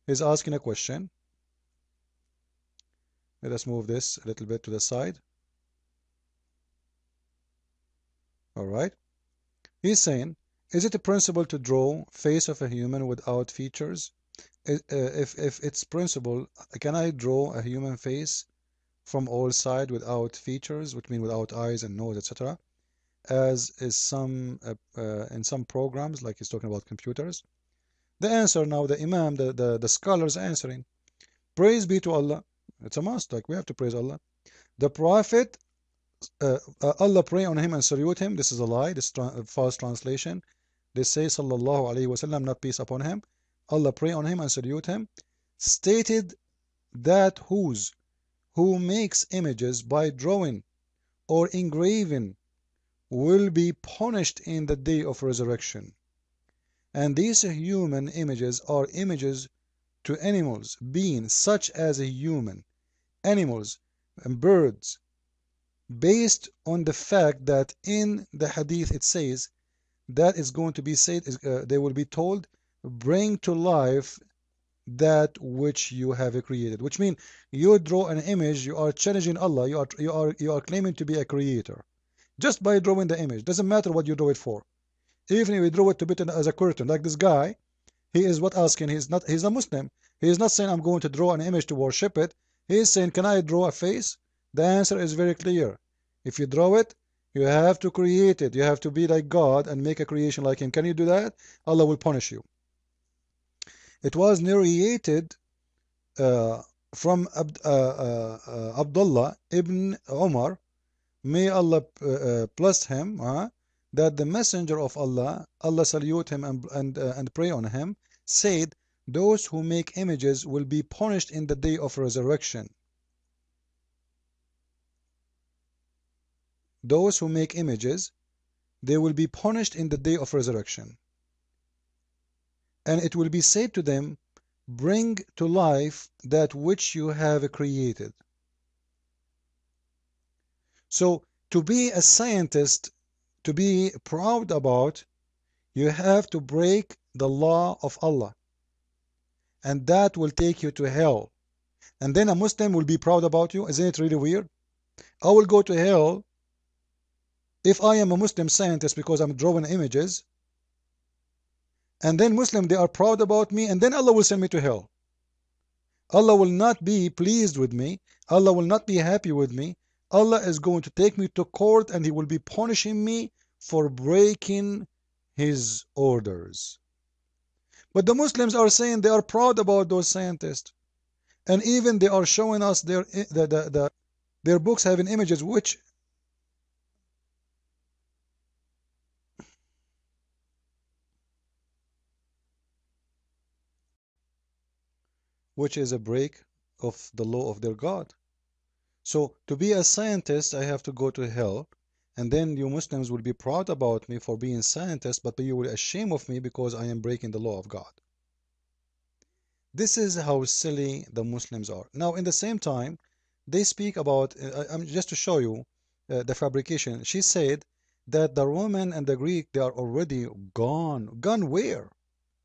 He's asking a question. Let us move this a little bit to the side. All right. He's saying, is it a principle to draw face of a human without features? If it's principle, can I draw a human face from all sides without features, which mean without eyes and nose, etc., as is some in some programs, like he's talking about computers? The answer now, the Imam, the scholars answering, praise be to Allah. It's a must, like we have to praise Allah. The Prophet, Allah pray on him and salute him. This is a lie, this is a false translation. They say Sallallahu Alaihi Wasallam, not peace upon him. Allah pray on him and salute him. Stated that who makes images by drawing or engraving will be punished in the day of resurrection. And these human images are images to animals, beings such as a human, animals, and birds, based on the fact that in the hadith it says that is going to be said, they will be told, bring to life that which you have created. Which means you draw an image, you are challenging Allah, you are claiming to be a creator just by drawing the image. Doesn't matter what you draw it for. Even if you draw it to put it as a curtain, like this guy, he is what asking. He's a Muslim. He is not saying I'm going to draw an image to worship it. He is saying, can I draw a face? The answer is very clear. If you draw it, you have to create it. You have to be like God and make a creation like him. Can you do that? Allah will punish you. It was narrated from Abdullah ibn Umar, may Allah bless him, that the messenger of Allah, Allah salute him and pray on him, said, those who make images will be punished in the day of resurrection. Those who make images, they will be punished in the day of resurrection. And it will be said to them, bring to life that which you have created. So to be a scientist, to be proud about, you have to break the law of Allah. And that will take you to hell. And then a Muslim will be proud about you. Isn't it really weird? I will go to hell if I am a Muslim scientist because I'm drawing images. And then Muslim, they are proud about me, and then Allah will send me to hell. Allah will not be pleased with me. Allah will not be happy with me. Allah is going to take me to court and he will be punishing me for breaking his orders. But the Muslims are saying they are proud about those scientists. And even they are showing us their books having images which is a break of the law of their God. So to be a scientist, I have to go to hell, and then you Muslims will be proud about me for being scientist, but you will ashamed of me because I am breaking the law of God. This is how silly the Muslims are. Now, in the same time, they speak about, just to show you the fabrication, she said that the Roman and the Greek, they are already gone. Gone where?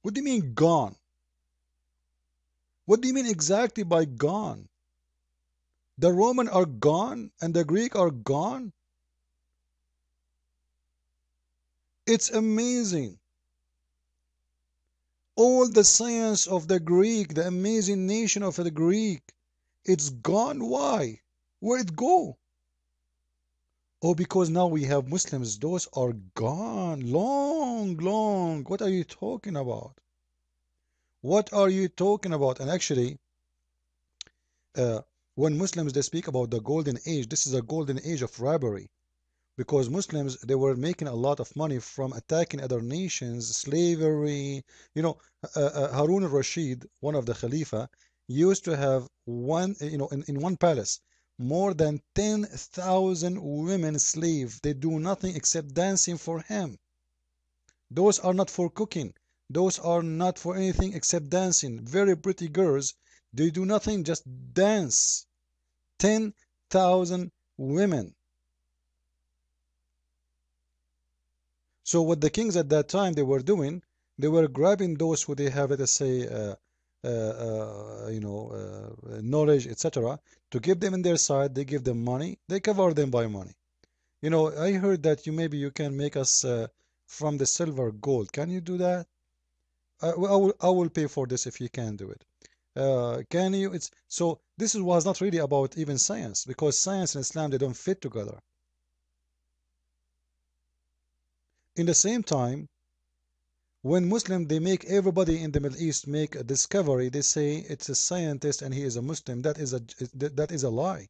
What do you mean gone? What do you mean exactly by gone? The Roman are gone and the Greek are gone? It's amazing. All the science of the Greek, the amazing nation of the Greek, it's gone. Why? Where'd it go? Oh, because now we have Muslims. Those are gone. Long, long. What are you talking about? What are you talking about? And actually, when Muslims, they speak about the golden age, this is a golden age of robbery. Because Muslims, they were making a lot of money from attacking other nations, slavery. You know, Harun al-Rashid, one of the Khalifa, used to have one, in one palace, more than 10,000 women slaves. They do nothing except dancing for him. Those are not for cooking. Those are not for anything except dancing. Very pretty girls. They do nothing, just dance. 10,000 women. So what the kings at that time they were doing, they were grabbing those who they have, let's say, knowledge, etc., to give them in their side. They give them money. They cover them by money. I heard that maybe you can make us from the silver gold. Can you do that? I will pay for this if you can do it. Can you? It's so this was not really about even science, because science and Islam, they don't fit together. In the same time, when Muslim, they make everybody in the Middle East make a discovery, they say it's a scientist and he is a Muslim. That is a lie.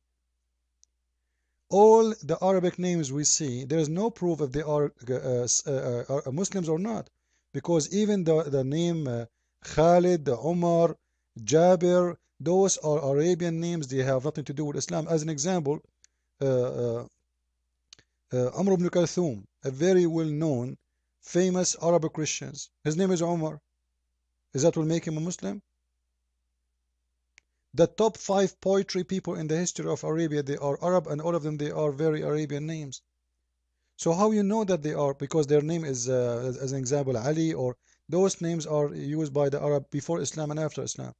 All the Arabic names we see, there is no proof if they are Muslims or not, because even the name Khalid, Umar, Jabir, those are Arabian names. They have nothing to do with Islam. As an example, uh, uh, Amr ibn Kalthum, a very well-known, famous Arabic Christian. His name is Umar. Is that will make him a Muslim? The top 5 poetry people in the history of Arabia, they are Arab, and all of them, they are very Arabian names. So how you know that they are? Because their name is, as an example, Ali, or those names are used by the Arab before Islam and after Islam.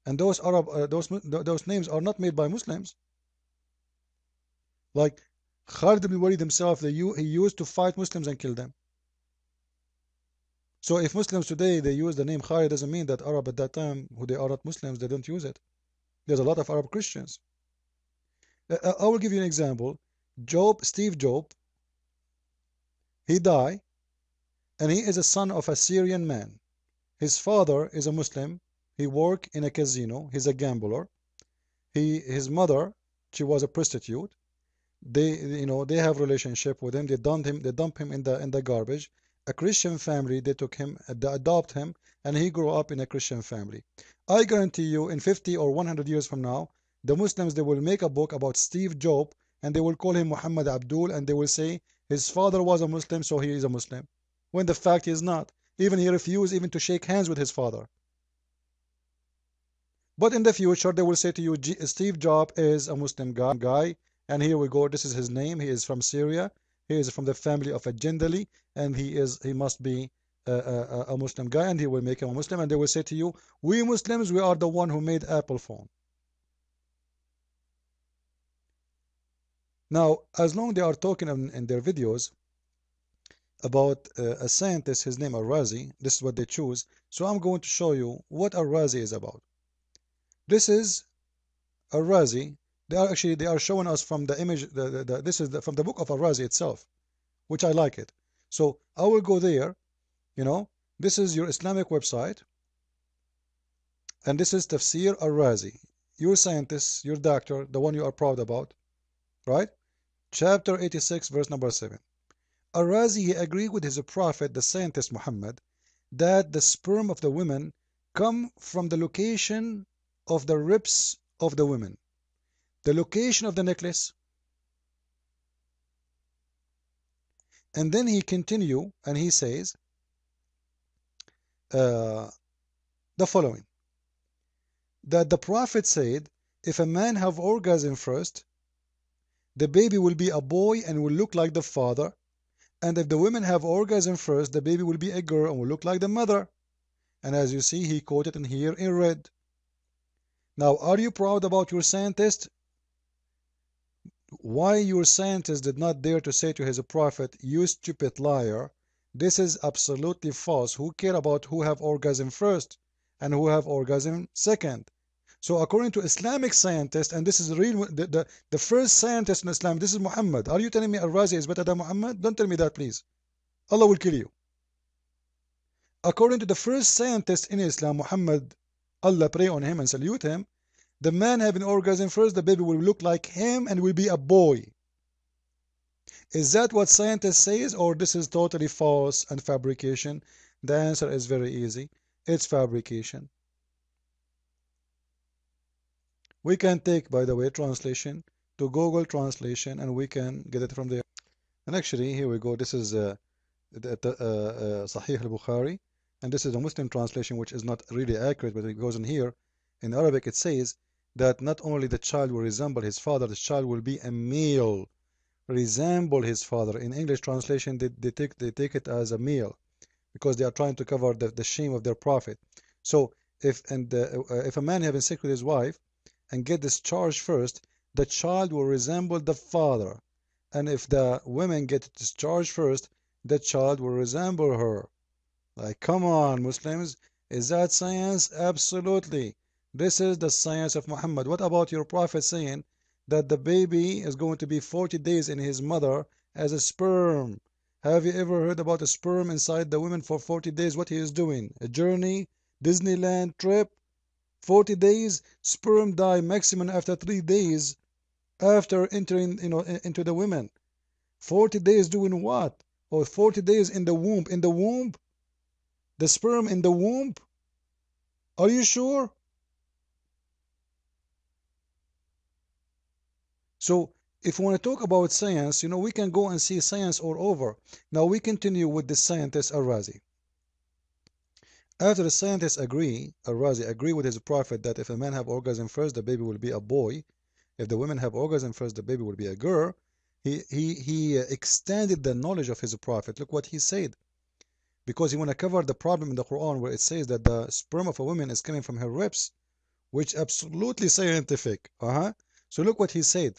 And those Arab, those names are not made by Muslims. Like Khalid ibn Walid himself, he used to fight Muslims and kill them. So if Muslims today they use the name Khalid, doesn't mean that Arab at that time, who they are not Muslims, they don't use it. There's a lot of Arab Christians. I will give you an example. Steve Jobs, he died, and he is a son of a Syrian man. His father is a Muslim. He worked in a casino. He's a gambler. His mother, she was a prostitute. They have relationship with him. They dump him in the garbage. A Christian family, they took him, they adopt him, and he grew up in a Christian family. I guarantee you, in 50 or 100 years from now, the Muslims, they will make a book about Steve Jobs, and they will call him Muhammad Abdul, and they will say his father was a Muslim, so he is a Muslim, when the fact he is not. Even he refused even to shake hands with his father. But in the future, they will say to you, Steve Jobs is a Muslim guy, and here we go. This is his name. He is from Syria. He is from the family of a Jindali, and he must be a Muslim guy, and he will make him a Muslim. And they will say to you, we Muslims, we are the one who made Apple phone. Now, as long they are talking in their videos about a scientist, his name Al-Razi, this is what they choose. So I'm going to show you what Al-Razi is about. This is Al-Razi. They are showing us from the image. This is from the book of Al-Razi itself, which I like it. So I will go there. This is your Islamic website, and this is Tafsir Al-Razi. Your scientist, your doctor, the one you are proud about, right? Chapter 86, verse number 7. Al-Razi, he agreed with his prophet, the scientist Muhammad, that the sperm of the women come from the location of the ribs of the women, the location of the necklace. And then he continue and he says the following, that the prophet said, if a man have orgasm first, the baby will be a boy and will look like the father, and if the women have orgasm first, the baby will be a girl and will look like the mother. And as you see, he quoted in here in red. Now, are you proud about your scientist? Why your scientist did not dare to say to his prophet, you stupid liar, this is absolutely false. Who care about who have orgasm first and who have orgasm second? So according to Islamic scientists, and this is the first scientist in Islam, this is Muhammad. Are you telling me Al-Razi is better than Muhammad? Don't tell me that, please. Allah will kill you. According to the first scientist in Islam, Muhammad, Allah pray on him and salute him, the man having orgasm first, the baby will look like him and will be a boy. Is that what scientists say, or this is totally false and fabrication? The answer is very easy. It's fabrication. We can take, by the way, translation to Google Translation, and we can get it from there. And actually, here we go. This is Sahih al-Bukhari, and this is a Muslim translation, which is not really accurate, but it goes in here. In Arabic, it says that not only the child will resemble his father, the child will be a male, resemble his father. In English translation, they take it as a male, because they are trying to cover the shame of their prophet. So if a man having sex with his wife and get discharged first, the child will resemble the father. And if the women get discharged first, the child will resemble her. Like, come on, Muslims. Is that science? Absolutely. This is the science of Muhammad. What about your prophet saying that the baby is going to be 40 days in his mother as a sperm? Have you ever heard about a sperm inside the woman for 40 days? What he is doing? A journey? Disneyland trip? 40 days? Sperm die maximum after 3 days after entering, into the women. 40 days doing what? Or 40 days in the womb. In the womb? The sperm in the womb? Are you sure? So if we want to talk about science, we can go and see science all over. Now we continue with the scientist Al-Razi. After the scientists Al-Razi agree with his prophet that if a man have orgasm first, the baby will be a boy. If the women have orgasm first, the baby will be a girl. He extended the knowledge of his prophet. Look what he said. Because he want to cover the problem in the Quran where it says that the sperm of a woman is coming from her ribs, which absolutely scientific. So look what he said.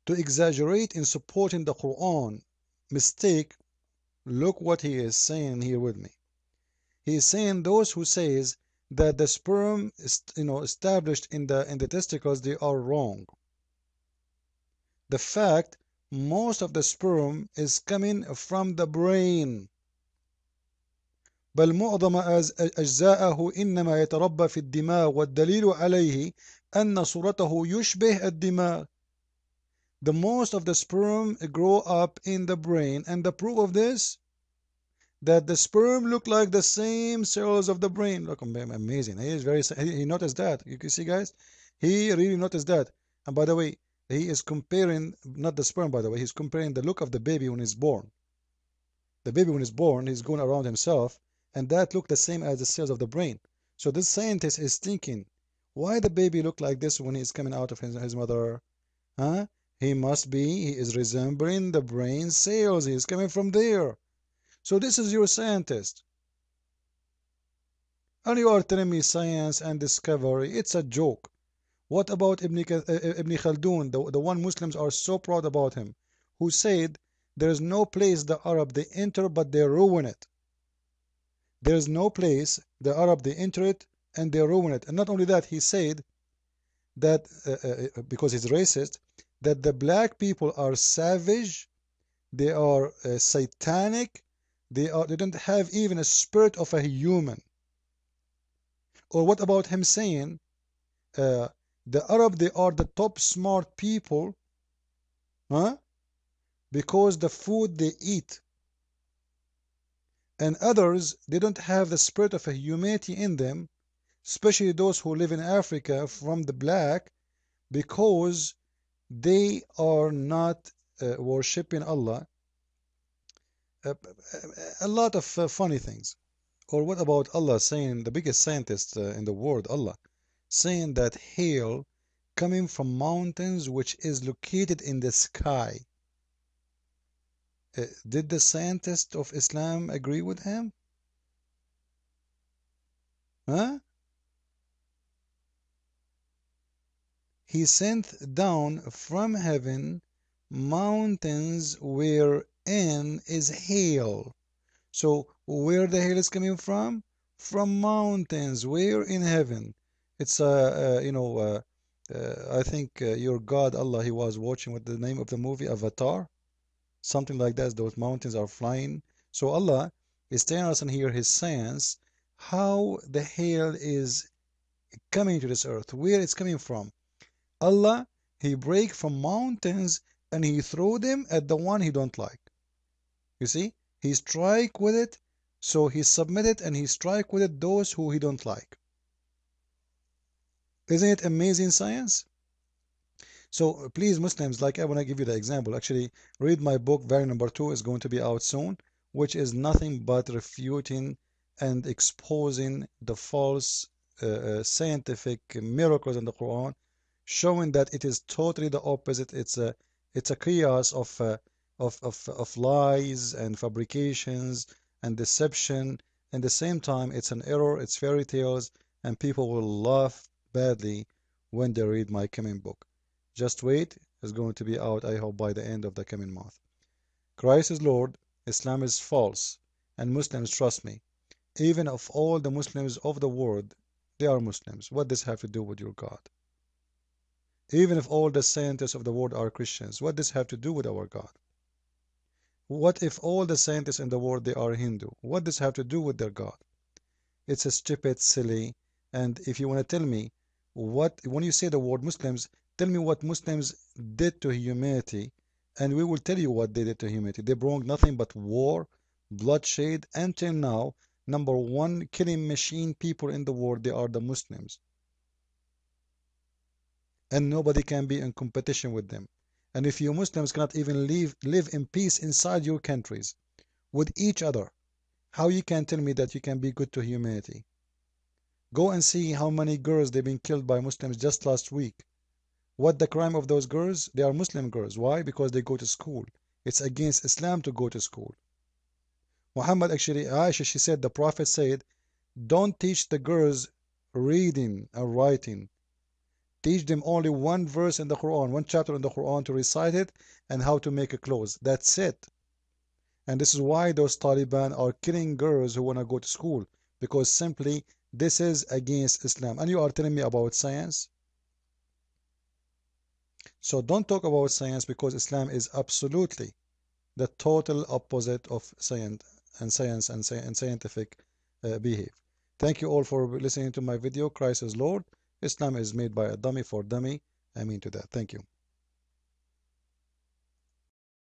To exaggerate in supporting the Quran mistake, look what he is saying here with me. He is saying those who says that the sperm is, established in the testicles, they are wrong. The fact most of the sperm is coming from the brain. بل معظم أجزاءه إنما يتربى في الدماغ والدليل عليه أن صورته يشبه الدماغ. The most of the sperm grow up in the brain, and the proof of this, that the sperm look like the same cells of the brain. Look, amazing. He is he noticed that. You can see, guys, he really noticed that. And by the way, he is comparing, not the sperm, by the way, he's comparing the look of the baby when he's born. The baby when he's born, he's going around himself, and that look the same as the cells of the brain. So this scientist is thinking, why the baby look like this when he's coming out of his mother? He is resembling the brain cells. He is coming from there. So this is your scientist. And you are telling me science and discovery. It's a joke. What about Ibn Khaldun, the one Muslims are so proud about him, who said there is no place the Arab they enter but they ruin it. There is no place the Arab they enter it and they ruin it. And not only that, he said that, because he's racist, that the black people are savage, they are satanic, they don't have even a spirit of a human. Or what about him saying the Arab, they are the top smart people, because the food they eat, and others, they don't have the spirit of a humanity in them, especially those who live in Africa from the black, because they are not worshipping Allah. A lot of funny things. Or what about Allah saying, the biggest scientist in the world, Allah, saying that hail coming from mountains which is located in the sky. Did the scientist of Islam agree with him? He sent down from heaven mountains wherein is hail. So where the hail is coming from? From mountains. Where? In heaven. It's I think your God Allah, he was watching what the name of the movie, Avatar, something like that. Those mountains are flying. So Allah is telling us in here his science, how the hail is coming to this earth, where it's coming from. Allah, he break from mountains and he throw them at the one he don't like. You see, he strike with it, so he submit it and he strike with it those who he don't like. Isn't it amazing science? So please, Muslims, like I want to give you the example. Actually, read my book, Variant number 2 is going to be out soon, which is nothing but refuting and exposing the false scientific miracles in the Quran, showing that it is totally the opposite. It's a chaos of lies and fabrications and deception and the same time it's an error, it's fairy tales, and people will laugh badly when they read my coming book. Just wait, it's going to be out, I hope, by the end of the coming month. Christ is Lord, Islam is false, and Muslims, trust me, even of all the Muslims of the world, they are Muslims. What does have to do with your God? Even if all the scientists of the world are Christians, what does have to do with our God? What if all the scientists in the world they are Hindu? What does have to do with their God? It's a stupid, silly, and if you want to tell me what, when you say the word Muslims, tell me what Muslims did to humanity, and we will tell you what they did to humanity. They brought nothing but war, bloodshed, until now, number one killing machine people in the world, they are the Muslims. And nobody can be in competition with them. And if you Muslims cannot even live in peace inside your countries with each other, how you can tell me that you can be good to humanity? Go and see how many girls they've been killed by Muslims just last week. What the crime of those girls? They are Muslim girls. Why? Because they go to school. It's against Islam to go to school. Muhammad actually, Aisha, she said, the Prophet said, don't teach the girls reading and writing. Teach them only one verse in the Quran, one chapter in the Quran to recite it and how to make a clothes. That's it. And this is why those Taliban are killing girls who want to go to school, because simply this is against Islam. And you are telling me about science? So don't talk about science, because Islam is absolutely the total opposite of science and scientific behave. Thank you all for listening to my video. Christ is Lord. Islam is made by a dummy for dummy. I mean to that. Thank you.